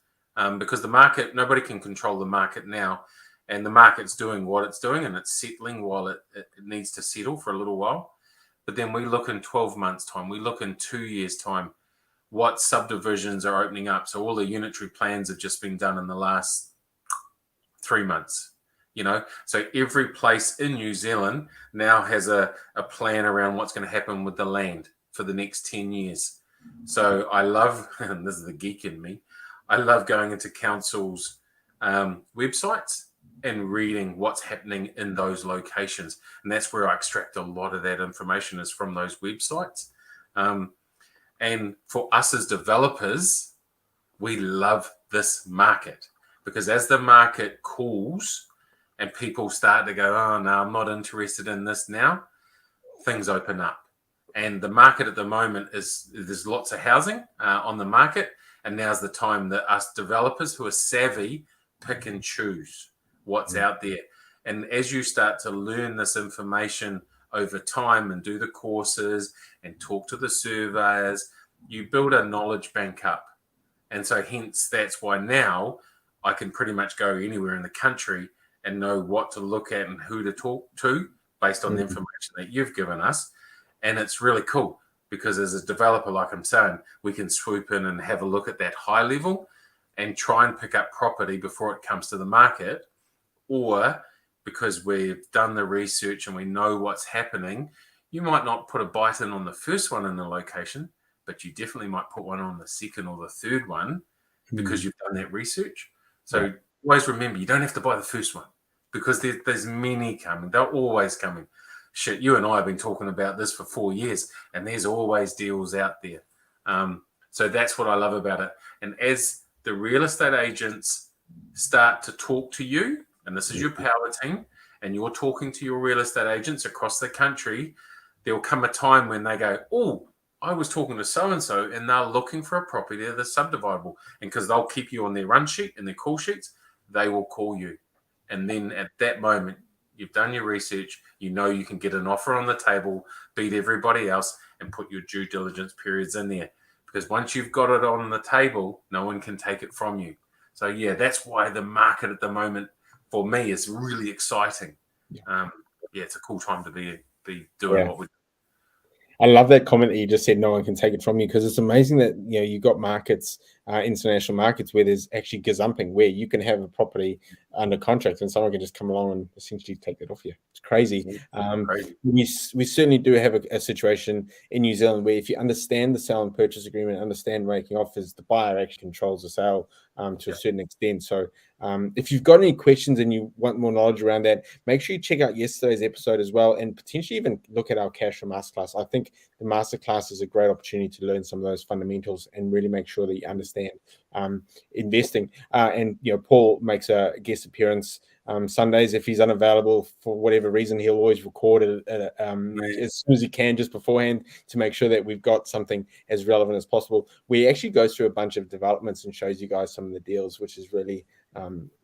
because the market, nobody can control the market now, and the market's doing what it's doing, and it's settling while it needs to settle for a little while. But then we look in 12 months' time, we look in 2 years' time, what subdivisions are opening up. So all the unitary plans have just been done in the last 3 months, So every place in New Zealand now has a plan around what's going to happen with the land for the next 10 years. So I love, and this is the geek in me, I love going into councils' websites and reading what's happening in those locations. And that's where I extract a lot of that information, is from those websites. And for us as developers, we love this market, because as the market cools and people start to go, oh, no, I'm not interested in this now, things open up. And the market at the moment there's lots of housing on the market. And now's the time that us developers who are savvy pick and choose what's out there. And as you start to learn this information over time and do the courses and talk to the surveyors, you build a knowledge bank up. And so hence that's why now I can pretty much go anywhere in the country and know what to look at and who to talk to based on the information that you've given us. And it's really cool, because as a developer, like I'm saying, we can swoop in and have a look at that high level and try and pick up property before it comes to the market. Or because we've done the research and we know what's happening, you might not put a bite in on the first one in the location, but you definitely might put one on the second or the third one because you've done that research. So always remember, you don't have to buy the first one, because there's many coming. They're always coming. Shit, you and I have been talking about this for 4 years, and there's always deals out there. So that's what I love about it. And as the real estate agents start to talk to you, and this is your power team, and you're talking to your real estate agents across the country, there'll come a time when they go, oh, I was talking to so-and-so, and they're looking for a property that's subdividable. And because they'll keep you on their run sheet and their call sheets, they will call you. And then at that moment, you've done your research, you know you can get an offer on the table, beat everybody else, and put your due diligence periods in there. Because once you've got it on the table, no one can take it from you. So, yeah, that's why the market at the moment, for me, is really exciting. Yeah, it's a cool time to be doing what we do. I love that comment that you just said, no one can take it from you, because it's amazing that, you know, you've got markets, international markets, where there's actually gazumping, where you can have a property under contract and someone can just come along and essentially take it off you. It's crazy. Crazy. We certainly do have a situation in New Zealand where if you understand the sale and purchase agreement, understand making offers, the buyer actually controls the sale to a certain extent. So if you've got any questions and you want more knowledge around that, make sure you check out yesterday's episode as well, and potentially even look at our cash flow masterclass. I think the masterclass is a great opportunity to learn some of those fundamentals and really make sure that you understand investing. And you know, Paul makes a guest appearance Sundays. If he's unavailable for whatever reason, he'll always record it as soon as he can, just beforehand, to make sure that we've got something as relevant as possible. We actually go through a bunch of developments and shows you guys some of the deals, which is really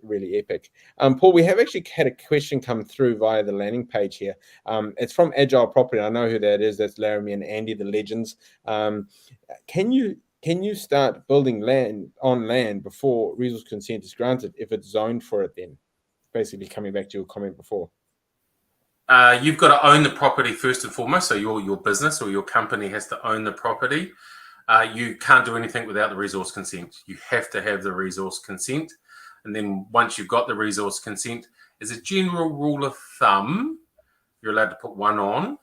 really epic. Paul, we have actually had a question come through via the landing page here. It's from Agile Property. I know who that is. That's Laramie and Andy, the legends. Can you start building land on land before resource consent is granted if it's zoned for it? Then, basically coming back to your comment before. You've got to own the property first and foremost. So your business or your company has to own the property. You can't do anything without the resource consent. You have to have the resource consent. And then once you've got the resource consent, as a general rule of thumb, you're allowed to put one on.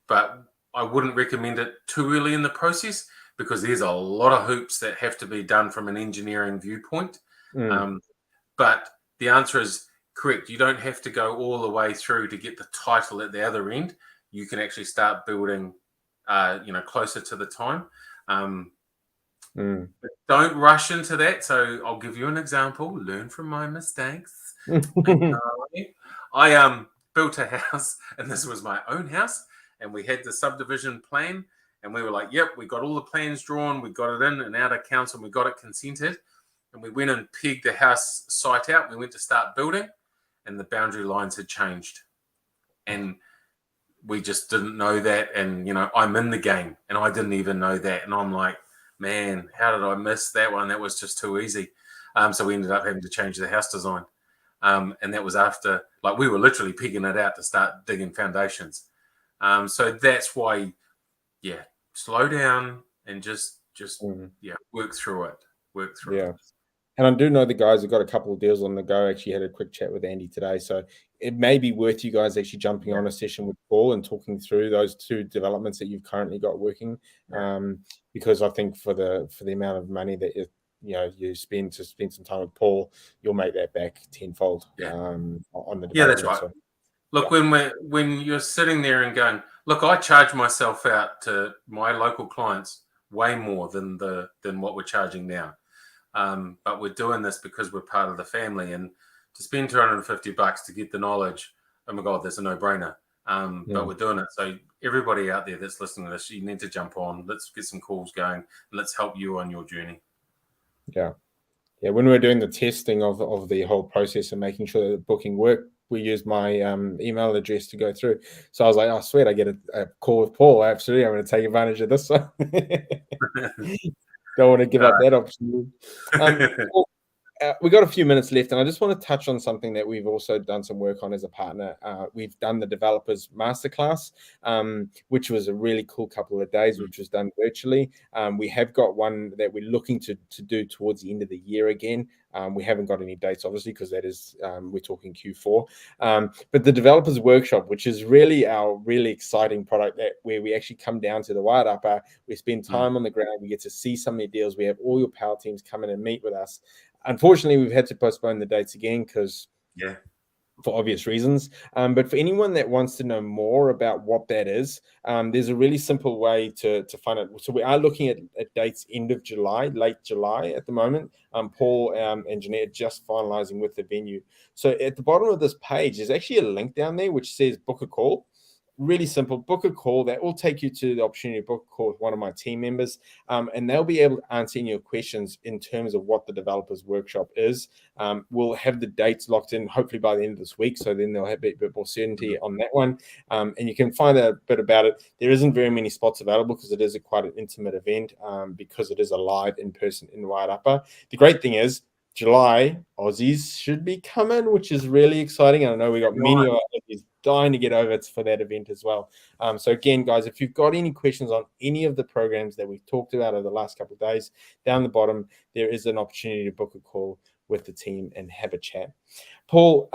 But I wouldn't recommend it too early in the process, because there's a lot of hoops that have to be done from an engineering viewpoint. But the answer is correct. You don't have to go all the way through to get the title at the other end. You can actually start building, closer to the time. But don't rush into that. So I'll give you an example. Learn from my mistakes. I built a house, and this was my own house, and we had the subdivision plan, and we were like, yep, we got all the plans drawn, we got it in and out of council, and we got it consented, and we went and pegged the house site out. We went to start building, and the boundary lines had changed, and we just didn't know that. And I'm in the game, and I didn't even know that, and I'm like, man, how did I miss that one? That was just too easy. So we ended up having to change the house design. And that was after, we were literally pegging it out to start digging foundations. So that's why, slow down and just work through it. It. And I do know the guys have got a couple of deals on the go. Actually had a quick chat with Andy today. So it may be worth you guys actually jumping on a session with Paul and talking through those two developments that you've currently got working. Because I think for the amount of money that you spend some time with Paul, you'll make that back tenfold on the development. Yeah, that's right. So, look, when you're sitting there and going, look, I charge myself out to my local clients way more than what we're charging now. But we're doing this because we're part of the family, and to spend $250 to get the knowledge, oh my God, that's a no-brainer. But we're doing it. So everybody out there that's listening to this, you need to jump on. Let's get some calls going, and let's help you on your journey. Yeah. When we were doing the testing of the whole process and making sure that the booking worked, we used my email address to go through. So I was like, oh, sweet, I get a call with Paul. Absolutely, I'm going to take advantage of this. Don't want to give up that option. We got a few minutes left, and I just want to touch on something that we've also done some work on as a partner. We've done the Developers Masterclass, which was a really cool couple of days, which was done virtually. We have got one that we're looking to do towards the end of the year again. We haven't got any dates, obviously, because that is, we're talking Q4. But the Developers Workshop, which is really our really exciting product, where we actually come down to the Wairarapa, we spend time on the ground, we get to see some of the deals, we have all your power teams come in and meet with us. Unfortunately, we've had to postpone the dates again because, for obvious reasons. But for anyone that wants to know more about what that is, there's a really simple way to find it. So we are looking at dates end of July, late July at the moment. Paul and Jeanette are just finalizing with the venue. So at the bottom of this page, there's actually a link down there which says book a call. Really simple. Book a call. That will take you to the opportunity to book a call with one of my team members, and they'll be able to answer any of your questions in terms of what the developers workshop is. We'll have the dates locked in hopefully by the end of this week, so then they'll have a bit more certainty on that one. And you can find out a bit about it. There isn't very many spots available because it is quite an intimate event, because it is a live in-person in Wairarapa. The great thing is July, Aussies should be coming, which is really exciting. And I know we got many of our Aussies dying to get over for that event as well. So again, guys, if you've got any questions on any of the programs that we've talked about over the last couple of days, down the bottom, there is an opportunity to book a call with the team and have a chat. Paul,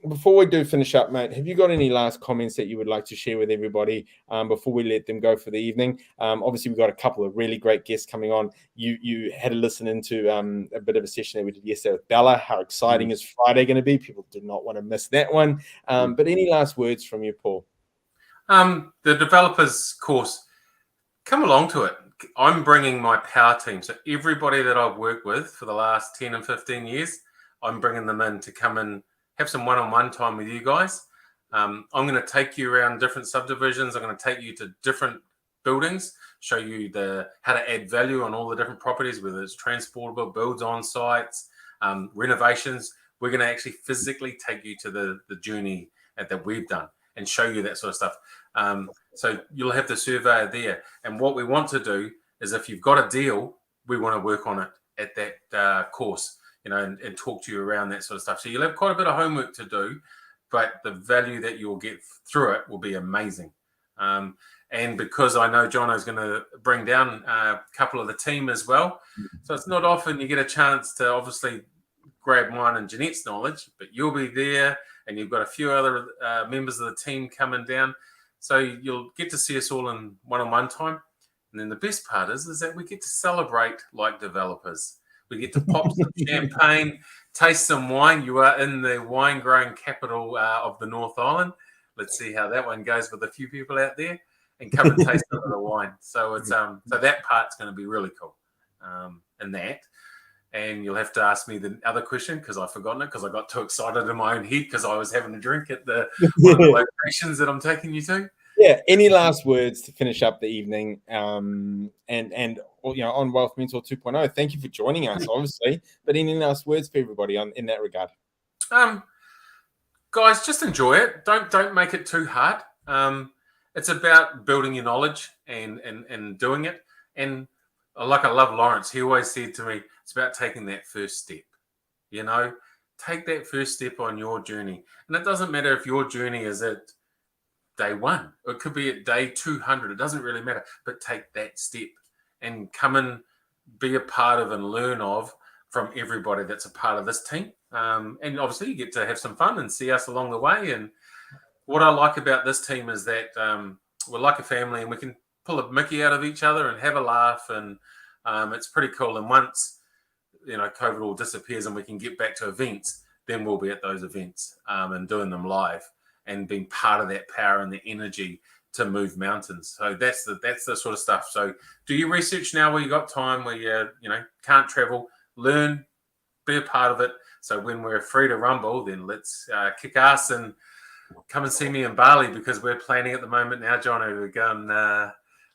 before we do finish up, mate, have you got any last comments that you would like to share with everybody before we let them go for the evening? Obviously, we've got a couple of really great guests coming on. You had to listen into a bit of a session that we did yesterday with Bella. How exciting is Friday going to be? People do not want to miss that one. But any last words from you, Paul? The developers course, come along to it. I'm bringing my power team. So everybody that I've worked with for the last 10 and 15 years, I'm bringing them in to come and have some one-on-one time with you guys. I'm going to take you around different subdivisions. I'm going to take you to different buildings, show you how to add value on all the different properties, whether it's transportable, builds on sites, renovations. We're going to actually physically take you to the journey that we've done and show you that sort of stuff. So you'll have the surveyor there. And what we want to do is, if you've got a deal, we want to work on it at that course, and talk to you around that sort of stuff. So you'll have quite a bit of homework to do, but the value that you'll get through it will be amazing. And because I know Jono's going to bring down a couple of the team as well, so it's not often you get a chance to obviously grab mine and Jeanette's knowledge, but you'll be there, and you've got a few other members of the team coming down. So you'll get to see us all in one-on-one time. And then the best part is that we get to celebrate like developers. We get to pop some champagne, taste some wine. You are in the wine-growing capital of the North Island. Let's see how that one goes with a few people out there, and come and taste some of the wine. So it's so that part's going to be really cool. And you'll have to ask me the other question, because I've forgotten it, because I got too excited in my own head because I was having a drink at one of the locations that I'm taking you to. Yeah. Any last words to finish up the evening? And on Wealth Mentor 2.0, thank you for joining us, obviously. But any last words for everybody in that regard? Guys, just enjoy it. Don't make it too hard. It's about building your knowledge and doing it. And like I love Lawrence, he always said to me, it's about taking that first step. Take that first step on your journey. And it doesn't matter if your journey is at day 1, or it could be at day 200. It doesn't really matter, but take that step and come and be a part of and learn from everybody that's a part of this team. And obviously you get to have some fun and see us along the way. And what I like about this team is that we're like a family, and we can pull a Mickey out of each other and have a laugh. And it's pretty cool. And once COVID all disappears and we can get back to events, then we'll be at those events and doing them live and being part of that power and the energy to move mountains. So that's the sort of stuff. So do your research now while you got time, where you can't travel, learn, be a part of it. So when we're free to rumble, then let's kick ass and come and see me in Bali, because we're planning at the moment now, Jono, to go and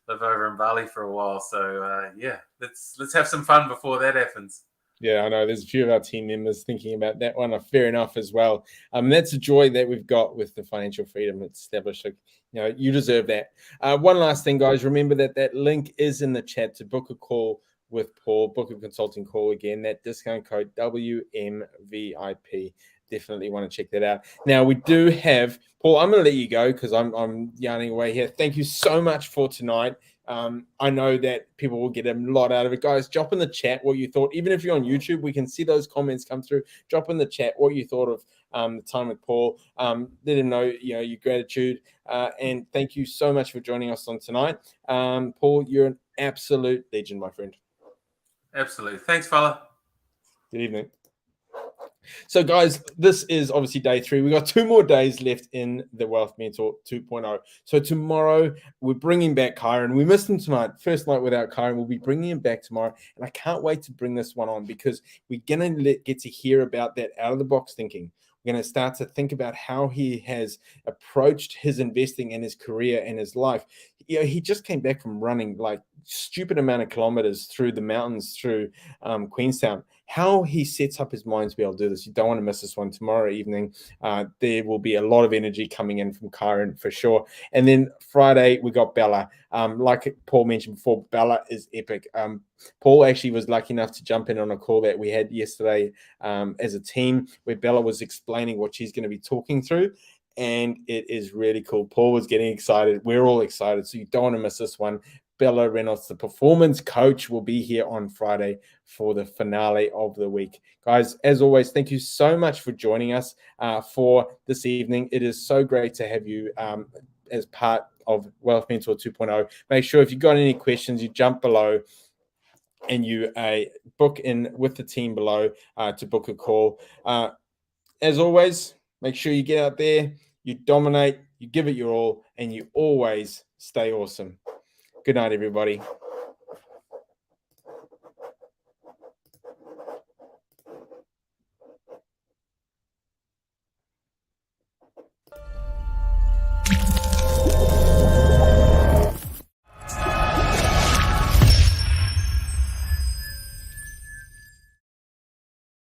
live over in Bali for a while. So let's have some fun before that happens. Yeah, I know there's a few of our team members thinking about that one. Fair enough as well. That's a joy that we've got with the financial freedom that's established. You deserve that. One last thing, guys. Remember that link is in the chat to book a call with Paul, book a consulting call. Again, that discount code WMVIP. Definitely want to check that out. Now, we do have, Paul, I'm going to let you go because I'm yarning away here. Thank you so much for tonight. I know that people will get a lot out of it. Guys, drop in the chat what you thought. Even if you're on YouTube, we can see those comments come through. Drop in the chat what you thought of the time with Paul. Let him know, your gratitude. And thank you so much for joining us on tonight. Paul, you're an absolute legend, my friend. Absolutely. Thanks, fella. Good evening. So, guys, this is obviously day 3. We've got 2 more days left in the Wealth Mentor 2.0. So tomorrow, we're bringing back Kyron. We missed him tonight. First night without Kyron. We'll be bringing him back tomorrow. And I can't wait to bring this one on, because we're going to get to hear about that out-of-the-box thinking. We're going to start to think about how he has approached his investing in his career and his life. He just came back from running like stupid amount of kilometers through the mountains through Queenstown. How he sets up his mind to be able to do this. You don't want to miss this one tomorrow evening. There will be a lot of energy coming in from Kyron for sure. And then Friday, we got Bella. Like Paul mentioned before, Bella is epic. Paul actually was lucky enough to jump in on a call that we had yesterday as a team where Bella was explaining what she's going to be talking through. And it is really cool. Paul was getting excited. We're all excited. So you don't want to miss this one. Bella Reynolds, the performance coach, will be here on Friday for the finale of the week. Guys, as always, thank you so much for joining us for this evening. It is so great to have you as part of Wealth Mentor 2.0. Make sure if you've got any questions, you jump below and you book in with the team below to book a call. As always, make sure you get out there, you dominate, you give it your all, and you always stay awesome. Good night, everybody.